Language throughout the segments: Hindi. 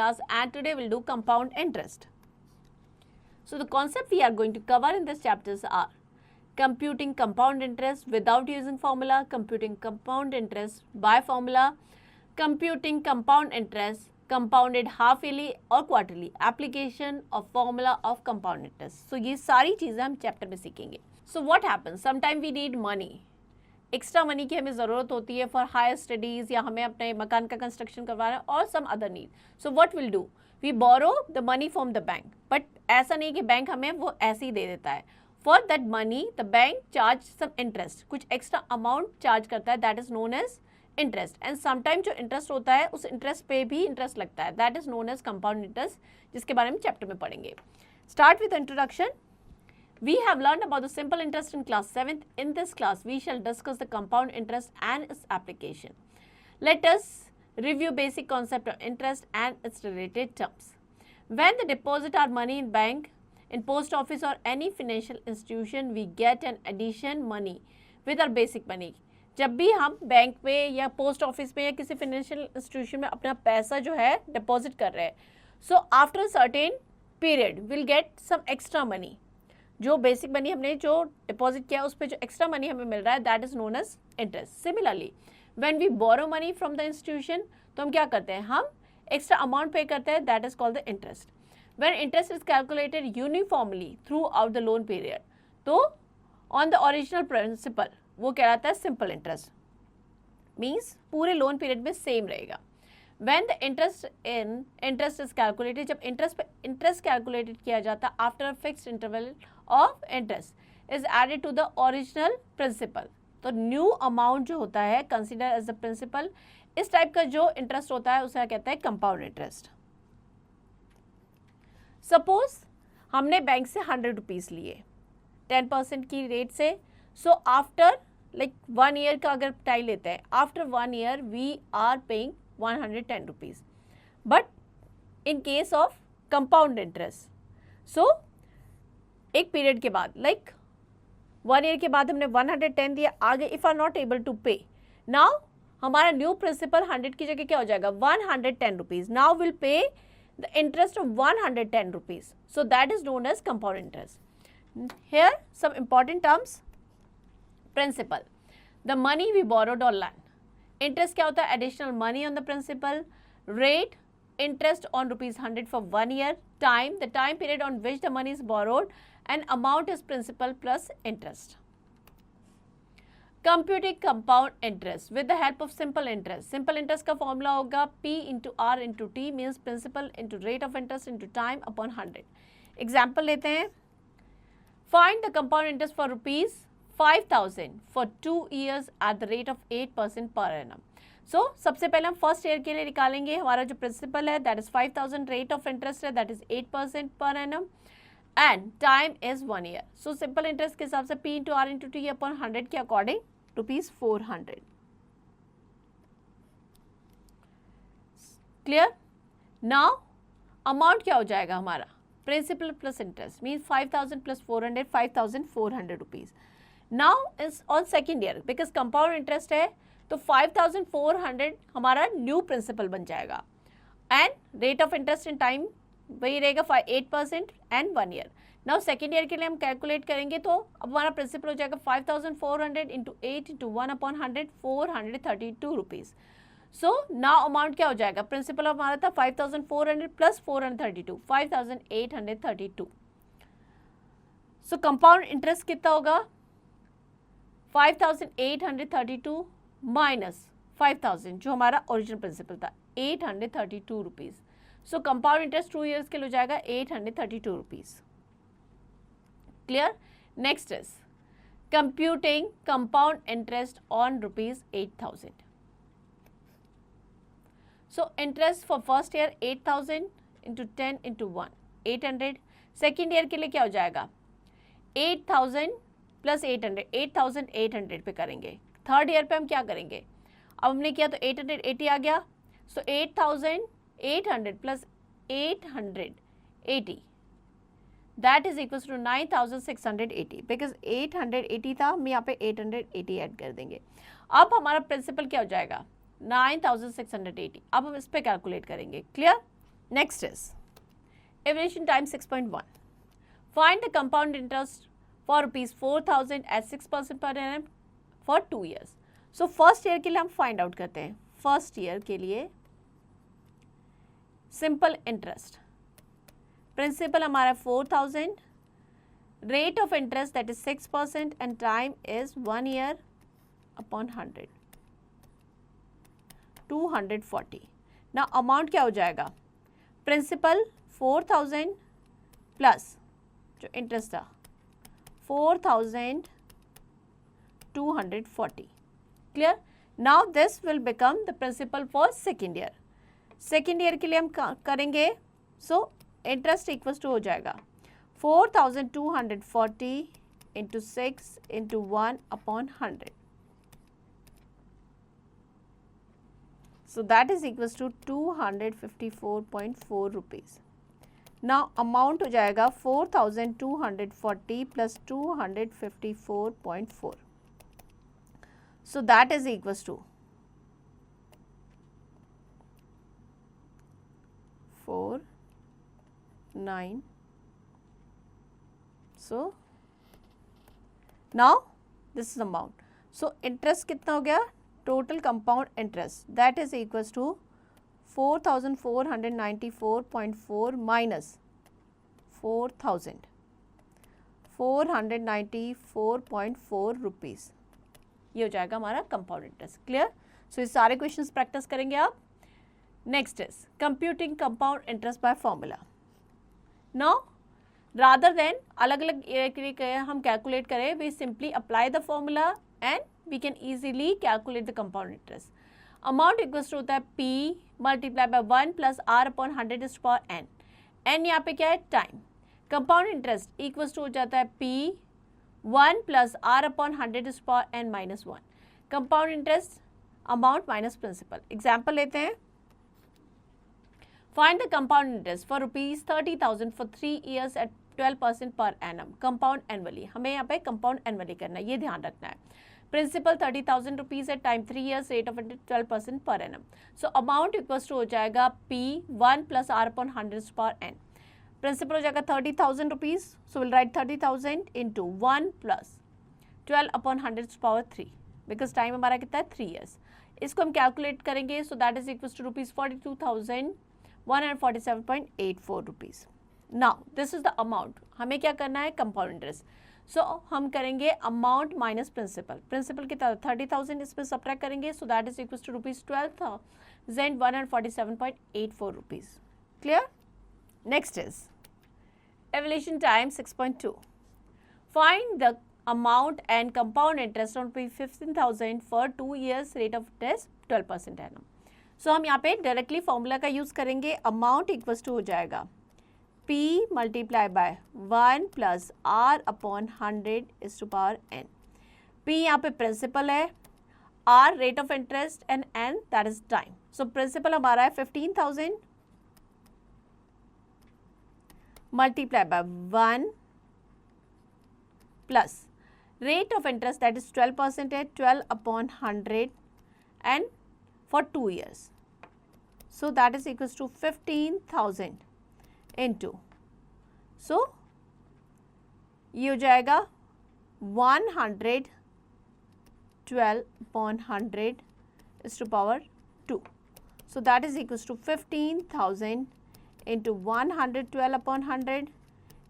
class and today we'll do compound interest. So the concept we are going to cover in this chapters are computing compound interest without using formula, computing compound interest by formula, computing compound interest compounded half yearly और quarterly, application of formula of compound interest. So ये सारी चीज़ें हम चैप्टर में सीखेंगे. So what happens? Sometime we need money. Extra money की हमें ज़रूरत होती है फॉर हायर स्टडीज़ या हमें अपने मकान का कंस्ट्रक्शन करवाना है और some other need. So what will do? We borrow the money from the bank. But ऐसा नहीं कि बैंक हमें वो ऐसे ही दे देता है. For that money the bank charge some interest, कुछ एक्स्ट्रा अमाउंट चार्ज करता है, that is known as interest. And sometime जो इंटरेस्ट होता है उस इंटरेस्ट पे भी इंटरेस्ट लगता है, that is known as compound interest, जिसके बारे में चैप्टर में पढ़ेंगे. Start with introduction. We have learned about the simple interest in class 7th. In this class, we shall discuss the compound interest and its application. Let us review basic concept of interest and its related terms. When we deposit our money in bank, in post office or any financial institution, we get an addition money with our basic money. जब भी हम बैंक पे या पोस्ट ऑफिस पे या किसी फाइनेंशियल इंस्टीट्यूशन में अपना पैसा जो है डिपॉजिट कर रहे हैं, so after certain period will get some extra money. जो बेसिक मनी हमने जो डिपॉजिट किया उस पर जो एक्स्ट्रा मनी हमें मिल रहा है, that is known as interest. Similarly when we borrow money from the institution, तो हम क्या करते हैं, हम एक्स्ट्रा अमाउंट पे करते हैं, that is called the interest. When interest is calculated uniformly throughout the loan period, तो ऑन द ओरिजिनल प्रिंसिपल वो कहलाता है सिंपल इंटरेस्ट. मीन्स पूरे लोन पीरियड में सेम रहेगा. When the interest is calculated, जब इंटरेस्ट कैलकुलेटेड किया जाता है after a fixed interval of interest is added to the original principal. तो न्यू अमाउंट जो होता है कंसिडर एज द प्रिंसिपल. इस टाइप का जो इंटरेस्ट होता है उसे कहता है कंपाउंड इंटरेस्ट. सपोज हमने बैंक से 100 रुपीज़ लिए 10% की रेट से. सो आफ्टर लाइक 1 ईयर का अगर टाइम लेते हैं, after 1 year we are paying 110 rupees. But in case of compound interest, so एक पीरियड के बाद लाइक 1 ईयर के बाद हमने 110 दिया, आगे if are not able to pay, now हमारा न्यू प्रिंसिपल 100 की जगह क्या हो जाएगा, 110 rupees. Now will pay the interest of 110 rupees. So that is known as compound interest. Here some important terms. Principal, the money we borrowed और लैंड. इंटरेस्ट क्या होता है, additional money on the principal. Rate, interest on ₹100 for 1 year. Time, the time period on which the money is borrowed, and amount is principal plus interest. Computing compound interest with the help of simple interest. Simple interest का फॉर्मूला होगा P into R into T, means principal into rate of interest into time upon 100. Example लेते हैं. Find the compound interest for ₹5,000 for 2 years at the rate of 8% per annum. So सबसे पहले हम फर्स्ट ईयर के लिए निकालेंगे. हमारा जो प्रिंसिपल है that is 5,000, rate of interest है that is 8% per annum, and time is 1 year. So simple interest के हिसाब से P into R into T upon 100 के अकॉर्डिंग ₹400. क्लियर. नाउ अमाउंट क्या हो जाएगा हमारा, principal plus interest means 5,000 plus 400, 5,400 rupees. Now is on second year, because compound interest है तो 5,400 हमारा न्यू प्रिंसिपल बन जाएगा, and rate of interest in time वही रहेगा 8% and 1 year. Now second year के लिए हम कैलकुलेट करेंगे तो अब हमारा प्रिंसिपल हो जाएगा 5,400 into 8 into 1 upon 100, 432 rupees. So now amount क्या हो जाएगा, प्रिंसिपल हमारा था 5,400 प्लस 432, 5,832. सो कंपाउंड इंटरेस्ट कितना होगा, 5,832 माइनस 5,000 जो हमारा ओरिजिनल प्रिंसिपल था 832 रुपीज़. सो कंपाउंड इंटरेस्ट 2 ईयर्स के लिए हो जाएगा 832 rupees. Clear. Next is computing compound interest on ₹8,000. So interest for first year 8,000 into 10 into 1 800. Second year के लिए क्या हो जाएगा, 8,000 प्लस 800, 8,800 पे करेंगे. थर्ड ईयर पे हम क्या करेंगे, अब हमने किया तो 880 आ गया. So 8,800 plus 880 that is equals to 9,680. Because 880 था, हम यहाँ पे 880 ऐड कर देंगे. अब हमारा प्रिंसिपल क्या हो जाएगा, 9,680. अब हम इस पे कैलकुलेट करेंगे. Clear. Next is evaluation time 6.1. Find the compound interest for rupees 4,000 at 6% per annum for 2 years. So first year के लिए हम फाइंड आउट करते हैं. फर्स्ट ईयर के लिए सिंपल इंटरेस्ट, प्रिंसिपल हमारा 4,000, rate of interest that is 6% and time is 1 year upon 100, 240. ना अमाउंट क्या हो जाएगा, प्रिंसिपल 4,000 प्लस जो इंटरेस्ट था 4,240. Clear. Now this will become the principal for second year. Second year के लिए हम करेंगे, सो इंटरेस्ट इक्वल टू हो जाएगा 4,240 into 6 into 1 upon 100. So that is equals to 254.4 rupees. Now amount हो जाएगा 4,240 plus 254.4. So that is equals to 4,9. So now this is amount. So interest कितना हो गया, total compound interest that is equals to 4,494.4 minus 4,494.4 rupees. ये हो जाएगा हमारा कंपाउंड इंटरेस्ट. क्लियर. सो ये सारे क्वेश्चंस प्रैक्टिस करेंगे आप. Next is computing compound interest by formula. Now rather than अलग अलग ईयर के लिए हम कैलकुलेट करें, we simply apply the formula and we can easily calculate the compound interest. Amount equals to होता है P multiplied by 1 plus R upon 100 is to power N. N यहाँ पे क्या है, time. Compound interest equals to हो जाता है P 1 plus R upon 100 is to power N minus 1. Compound interest amount minus principal. Example लेते हैं. Find the compound interest for rupees 30,000 for 3 years at 12% per annum. Compound annually. हमें यहाँ पे compound annually करना है, ये ध्यान रखना है. प्रिंसिपल 30,000 रुपीज है, time 3 years, rate of interest 12% per annum. So amount equals to हो जाएगा P 1 प्लस R अपॉन 100 पर एन. प्रिंसिपल हो जाएगा 30,000 rupees, so will write 30,000 into 1 plus 12 upon 100 power 3, because time हमारा कितना है 3 years. इसको हम कैलकुलेट करेंगे, so that is equals to rupees 42,147.84 rupees. Now this is the amount. हमें क्या करना है, कंपाउंड इंटरेस्ट. सो हम करेंगे अमाउंट माइनस प्रिंसिपल. प्रिंसिपल कितना 30,000, इस पर सब्ट्रैक्ट करेंगे, so that is equals to rupees 12,147.84 rupees. Clear. Next is evaluation time 6.2. Find the amount and compound interest on rupees 15,000 for 2 years, rate of interest 12% annum. So हम यहाँ पे डायरेक्टली फॉर्मूला का यूज करेंगे. अमाउंट इक्वल्स टू हो जाएगा P multiply by 1 plus R upon 100 is to power N. P यहाँ पे प्रिंसिपल है, R rate of interest and N that is time. So principal हमारा है 15,000 multiply by 1 plus rate of interest that is 12% है, 12 upon 100 and for 2 years. So that is equals to 15,000 into, so ये हो जाएगा 112 upon 100 is to power 2. So that is equals to 15,000 into 112 upon 100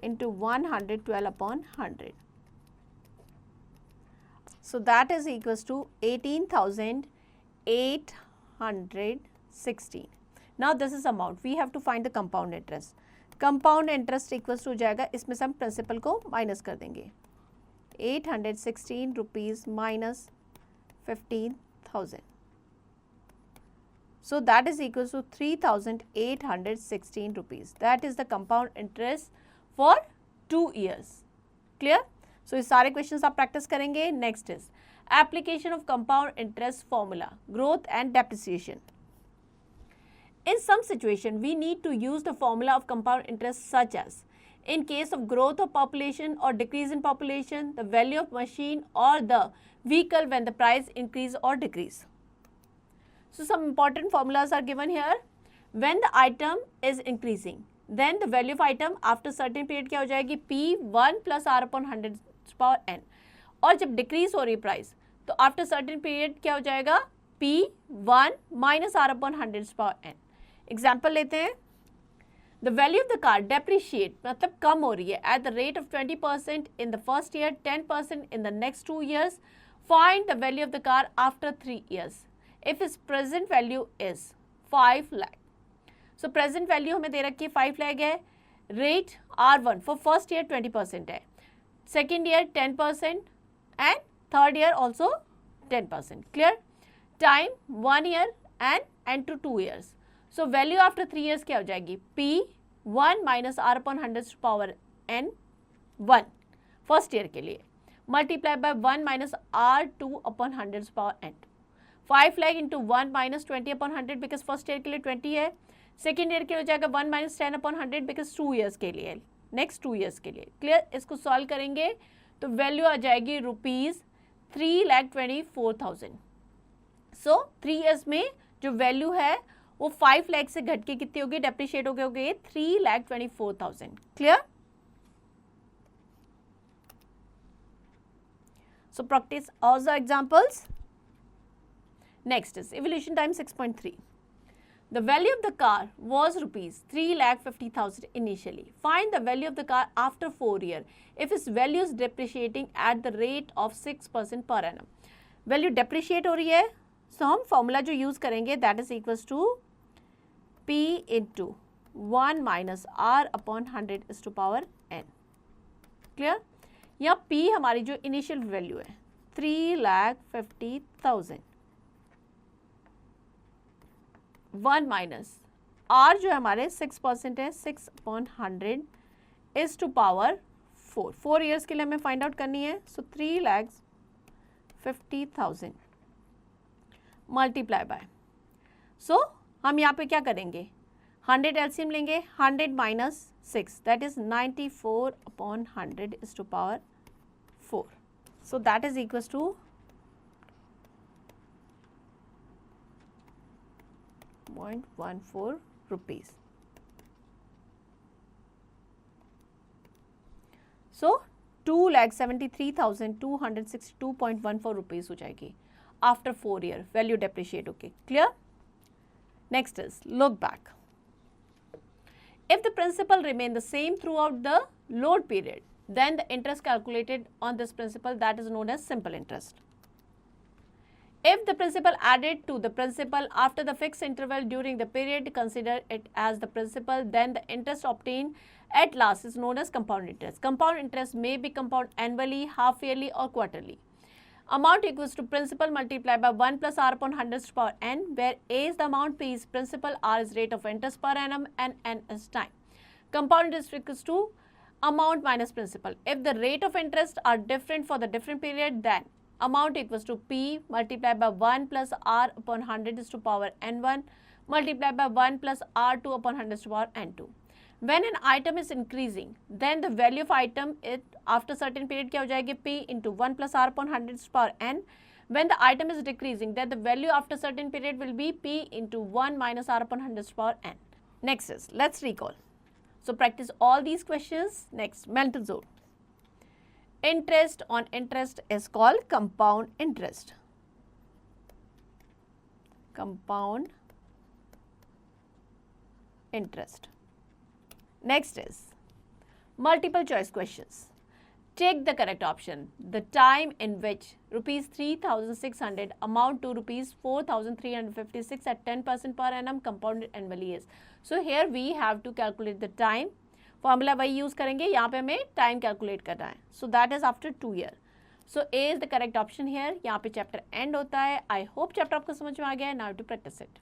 into 112 upon 100. So that is equals to 18,816. Now this is amount. We have to find the compound interest. Compound interest equals to जाएगा, इसमें से हम प्रिंसिपल को माइनस कर देंगे. 816 rupees minus 15,000, so that is equals to 3,816 rupees. That is the compound interest for 2 years. Clear. So ये सारे क्वेश्चंस आप प्रैक्टिस करेंगे. Next is application of compound interest formula, growth and depreciation. In some situation, we need to use the formula of compound interest such as, in case of growth of population or decrease in population, the value of machine or the vehicle when the price increase or decrease. So some important formulas are given here. When the item is increasing then the value of item after certain period क्या हो जाएगी, P1 plus R upon 100n। और जब डिक्रीज हो रही प्राइस तो आफ्टर सर्टेन पीरियड क्या हो जाएगा, P1 minus R upon 100n। Example लेते हैं, the value of the car depreciate मतलब कम हो रही है at the rate of 20% in the first year, 10% in the next 2 years। Find the value of the car after 3 years if is present value is 5 lakh. So present value हमें दे रखी है 5 लाख है, rate R1 for first year 20% है, second year 10% and third year also 10%। Clear? Time 1 year and to 2 years। So value after 3 years क्या हो जाएगी, P1 minus R upon 100n 1 first year के लिए, multiply by 1 minus R2 upon 100n। 5 lakh into 1 minus 20 upon 100 because first year के लिए 20 है, सेकेंड ईयर के लिए हो जाएगा 1 माइनस 10 अपॉन 100 बिकॉज 2 years के लिए, नेक्स्ट 2 years के लिए। क्लियर? इसको सॉल्व करेंगे तो वैल्यू आ जाएगी ₹3,24,000। सो 3 years में जो वैल्यू है वो 5 लाख से घट के कितनी होगी, डेप्रिशिएट हो गई होगी 3,24,000। Clear? So practice all the examples. Next is evolution time 6.3. The value of the car was ₹3,50,000 initially. Find the value of the car after 4 years if its value is depreciating at the rate of 6% per annum. Value depreciate हो रही है, so हम formula जो use करेंगे that is equals to P into 1 minus R upon 100 is to power n. Clear? यहाँ P हमारी जो initial value है 3,50,000, 1 माइनस R जो है हमारे 6% है, 6 upon 100 is to power 4। 4 years के लिए हमें फाइंड आउट करनी है। सो 3,50,000 मल्टीप्लाई बाय, सो हम यहाँ पे क्या करेंगे, 100 एलसीएम लेंगे, 100 minus 6 that is 94 upon 100 is to power 4। So that is equals to 0.14 rupees. So 2,73,262.14 rupees हो जाएगी after 4 year value depreciate. Okay, clear? Next is look back. If the principal remain the same throughout the load period, then the interest calculated on this principal that is known as simple interest. If the principal added to the principal after the fixed interval during the period, consider it as the principal, then the interest obtained at last is known as compound interest. Compound interest may be compound annually, half yearly or quarterly. Amount equals to principal multiplied by 1 plus R upon 100 to power n, where A is the amount, P is principal, R is rate of interest per annum and n is time. Compound interest equals to amount minus principal. If the rate of interest are different for the different period, then amount equals to P multiplied by 1 plus R upon 100 is to power n1 multiplied by 1 plus R2 upon 100 is to power n2. When an item is increasing, then the value of item it after certain period क्या हो जाएगी, P into 1 plus R upon 100 is to power n. When the item is decreasing, then the value after certain period will be P into 1 minus R upon 100 is to power n. Next is, let's recall. So practice all these questions. Next, mental zone. Interest on interest is called compound interest. Compound interest. Next is multiple choice questions. Take the correct option. The time in which rupees 3,600 amount to rupees 4,356 at 10% per annum compounded annually is. So here we have to calculate the time. Formula वही यूज करेंगे, यहाँ पे हमें टाइम कैलकुलेट करना है. सो that is after 2 year. So A is the correct option here. यहाँ पे चैप्टर एंड होता है. आई होप चैप्टर आपको समझ में आ गया है. Now to practice it.